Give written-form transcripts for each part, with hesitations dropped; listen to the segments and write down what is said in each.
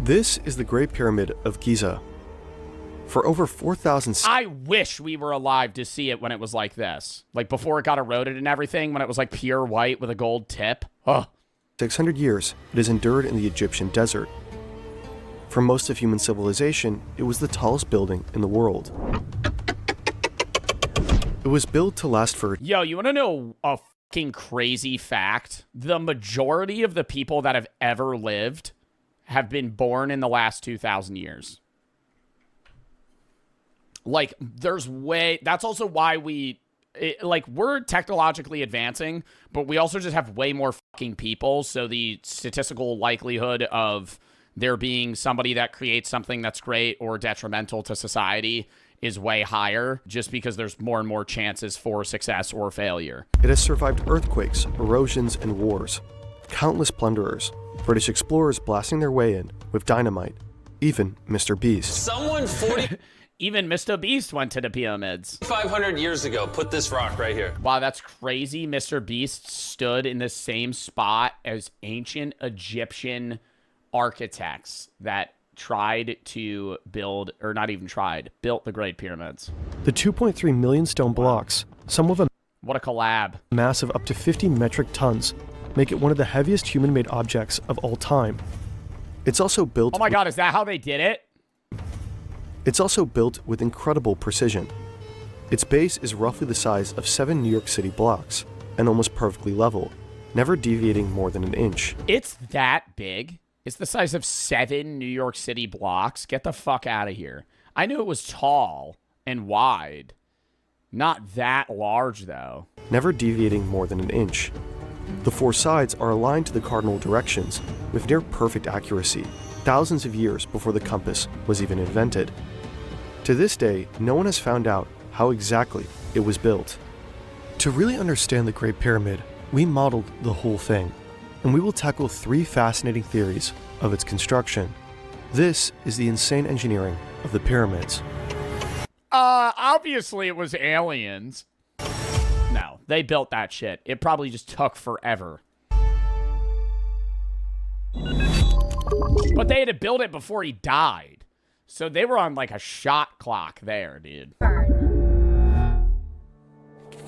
This is the Great Pyramid of Giza. For over 4,000... I wish we were alive to see it when it was like this. Like before it got eroded and everything, when it was like pure white with a gold tip. Oh. 600 years, it has endured in the Egyptian desert. For most of human civilization, it was the tallest building in the world. It was built to last for... Yo, you want to know a fucking crazy fact? The majority of the people that have ever lived have been born in the last 2,000 years. Like, there's way... That's also why we're technologically advancing, but we also just have way more fucking people, so the statistical likelihood of there being somebody that creates something that's great or detrimental to society is way higher, just because there's more and more chances for success or failure. It has survived earthquakes, erosions, and wars. Countless plunderers, British explorers blasting their way in with dynamite, even Mr. Beast. Even Mr. Beast went to the pyramids. 500 years ago, put this rock right here. Wow, that's crazy. Mr. Beast stood in the same spot as ancient Egyptian architects that tried to build, or not even tried, built the Great Pyramids. The 2.3 million stone blocks, some of them... What a collab. Mass of up to 50 metric tons, make it one of the heaviest human-made objects of all time. It's also built... Oh my god, is that how they did it? It's also built with incredible precision. Its base is roughly the size of 7 New York City blocks, and almost perfectly level, never deviating more than an inch. It's that big? It's the size of 7 New York City blocks? Get the fuck out of here. I knew it was tall and wide. Not that large, though. Never deviating more than an inch. The 4 sides are aligned to the cardinal directions with near perfect accuracy, thousands of years before the compass was even invented. To this day, no one has found out how exactly it was built. To really understand the Great Pyramid, we modeled the whole thing, and we will tackle 3 fascinating theories of its construction. This is the insane engineering of the pyramids. Obviously it was aliens. No, they built that shit. It probably just took forever. But they had to build it before he died. So they were on like a shot clock there, dude.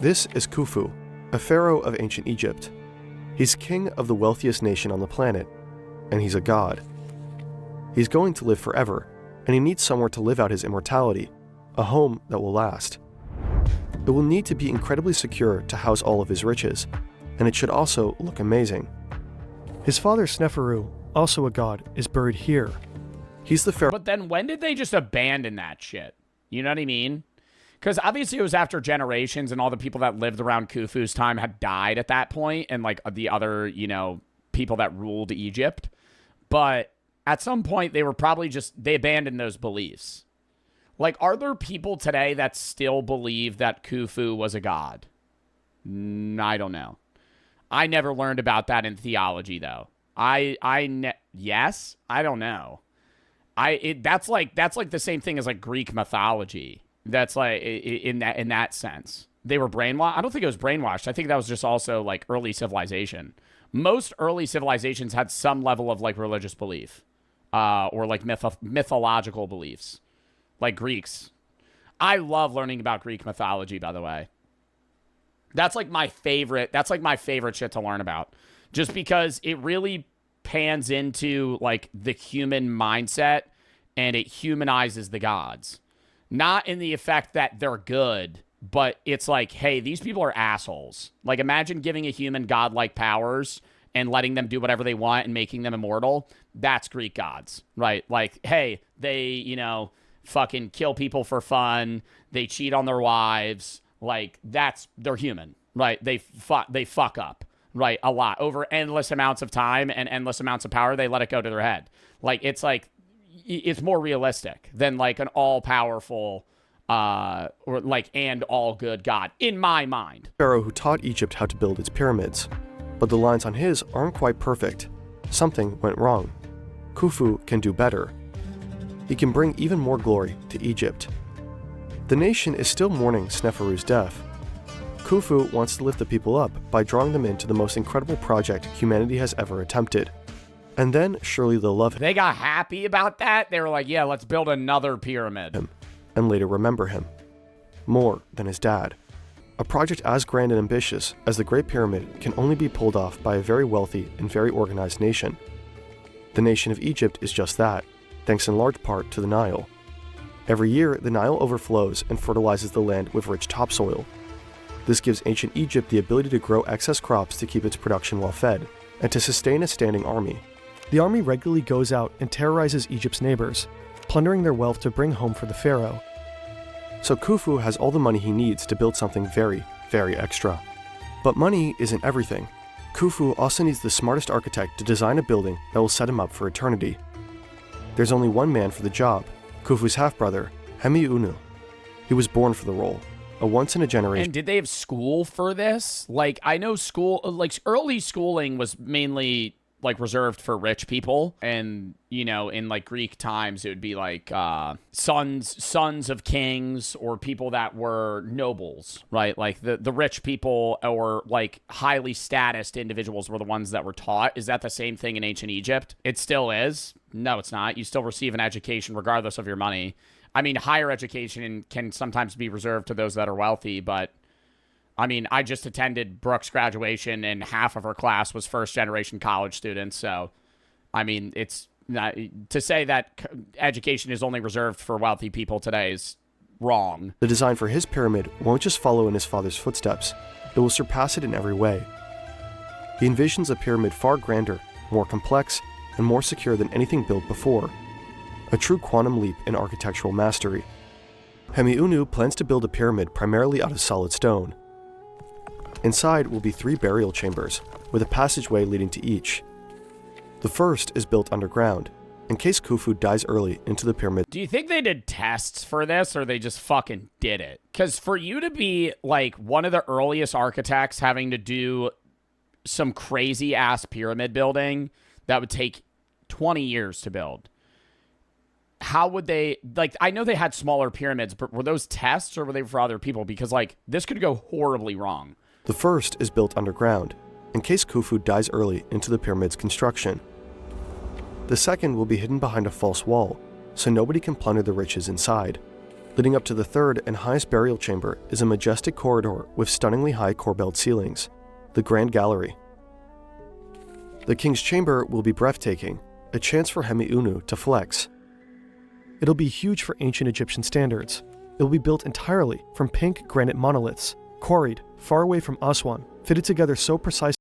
This is Khufu, a pharaoh of ancient Egypt. He's king of the wealthiest nation on the planet, and he's a god. He's going to live forever, and he needs somewhere to live out his immortality, a home that will last. It will need to be incredibly secure to house all of his riches, and it should also look amazing. His father Sneferu, also a god, is buried here. He's the pharaoh. But then when did they just abandon that shit? You know what I mean? Because obviously it was after generations and all the people that lived around Khufu's time had died at that point, and like the other, you know, people that ruled Egypt. But at some point they were probably they abandoned those beliefs. Like, are there people today that still believe that Khufu was a god? I don't know. I never learned about that in theology, though. Yes? I don't know. That's like the same thing as like Greek mythology. That's like in that sense. They were brainwashed. I don't think it was brainwashed. I think that was just also like early civilization. Most early civilizations had some level of like religious belief, or like mythological beliefs, like Greeks. I love learning about Greek mythology, by the way. That's like my favorite. That's like my favorite shit to learn about, just because it really pans into like the human mindset and it humanizes the gods. Not in the effect that they're good, but it's like, hey, these people are assholes. Like, imagine giving a human godlike powers and letting them do whatever they want and making them immortal. That's Greek gods, right? Like, hey, they, you know, fucking kill people for fun. They cheat on their wives. Like, they're human, right? They fuck up, right? A lot. Over endless amounts of time and endless amounts of power, they let it go to their head. Like, it's more realistic than like an all-powerful or like and all-good god, in my mind. Pharaoh who taught Egypt how to build its pyramids. But the lines on his aren't quite perfect. Something went wrong. Khufu can do better. He can bring even more glory to Egypt. The nation is still mourning Sneferu's death. Khufu wants to lift the people up by drawing them into the most incredible project humanity has ever attempted. And then surely they'll love They got happy about that. They were like, yeah, let's build another pyramid. him and later remember him. More than his dad. A project as grand and ambitious as the Great Pyramid can only be pulled off by a very wealthy and very organized nation. The nation of Egypt is just that, thanks in large part to the Nile. Every year, the Nile overflows and fertilizes the land with rich topsoil. This gives ancient Egypt the ability to grow excess crops to keep its production well fed, and to sustain a standing army. The army regularly goes out and terrorizes Egypt's neighbors, plundering their wealth to bring home for the pharaoh. So Khufu has all the money he needs to build something very, very extra. But money isn't everything. Khufu also needs the smartest architect to design a building that will set him up for eternity. There's only one man for the job, Khufu's half-brother, Hemiunu. He was born for the role, a once-in-a-generation. And did they have school for this? Like, I know school, like, early schooling was mainly, like, reserved for rich people. And, you know, in, like, Greek times, it would be, like, sons of kings or people that were nobles, right? Like, the rich people or, like, highly statused individuals were the ones that were taught. Is that the same thing in ancient Egypt? It still is. No, it's not. You still receive an education regardless of your money. I mean, higher education can sometimes be reserved to those that are wealthy, but I mean, I just attended Brooke's graduation and half of her class was first-generation college students. So, I mean, it's not, to say that education is only reserved for wealthy people today is wrong. The design for his pyramid won't just follow in his father's footsteps, it will surpass it in every way. He envisions a pyramid far grander, more complex, and more secure than anything built before. A true quantum leap in architectural mastery. Hemiunu plans to build a pyramid primarily out of solid stone. Inside will be 3 burial chambers, with a passageway leading to each. The first is built underground, in case Khufu dies early into the pyramid. Do you think they did tests for this, or they just fucking did it? Because for you to be, like, one of the earliest architects having to do some crazy-ass pyramid building that would take 20 years to build, how would they, like, I know they had smaller pyramids, but were those tests or were they for other people? Because, like, this could go horribly wrong. The first is built underground, in case Khufu dies early into the pyramid's construction. The second will be hidden behind a false wall, so nobody can plunder the riches inside. Leading up to the third and highest burial chamber is a majestic corridor with stunningly high corbelled ceilings, the Grand Gallery. The king's chamber will be breathtaking, a chance for Hemiunu to flex. It'll be huge for ancient Egyptian standards. It'll be built entirely from pink granite monoliths, quarried far away from Aswan, fitted together so precisely